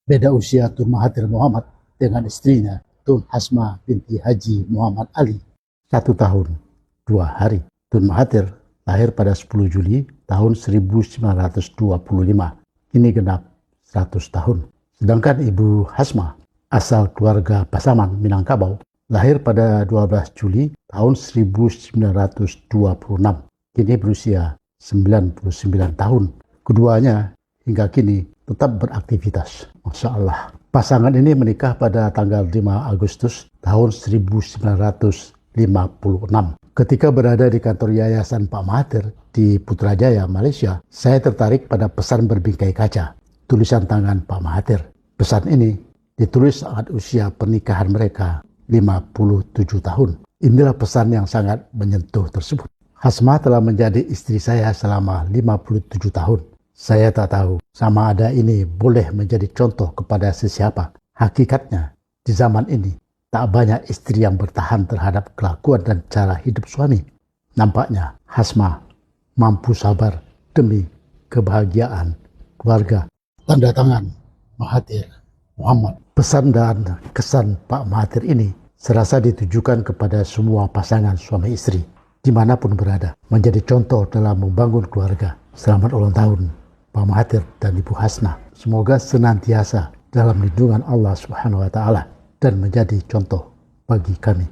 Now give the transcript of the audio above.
Beda usia Tun Mahathir Mohamad dengan istrinya Tun Hasma binti Haji Muhammad Ali 1 tahun 2 hari. Tun Mahathir lahir pada 10 Juli tahun 1925. Kini genap 100 tahun. Sedangkan Ibu Hasma, asal keluarga Pasaman Minangkabau, lahir pada 12 Juli tahun 1926. Kini berusia 99 tahun. Keduanya hingga kini tetap beraktivitas. Masya Allah. Pasangan ini menikah pada tanggal 5 Agustus tahun 1956. Ketika berada di kantor Yayasan Pak Mahathir di Putrajaya, Malaysia, saya tertarik pada pesan berbingkai kaca, tulisan tangan Pak Mahathir. Pesan ini ditulis saat usia pernikahan mereka 57 tahun. Inilah pesan yang sangat menyentuh tersebut. Hasma telah menjadi istri saya selama 57 tahun. Saya tak tahu sama ada ini boleh menjadi contoh kepada sesiapa. Hakikatnya, di zaman ini, tak banyak istri yang bertahan terhadap kelakuan dan cara hidup suami. Nampaknya, Hasma mampu sabar demi kebahagiaan keluarga. Tanda tangan Mahathir Mohamad. Pesan dan kesan Pak Mahathir ini serasa ditujukan kepada semua pasangan suami istri, dimanapun berada, menjadi contoh dalam membangun keluarga. Selamat ulang tahun Pak Mahathir dan Ibu Hasna. Semoga senantiasa dalam lindungan Allah Subhanahu wa Ta'ala dan menjadi contoh bagi kami.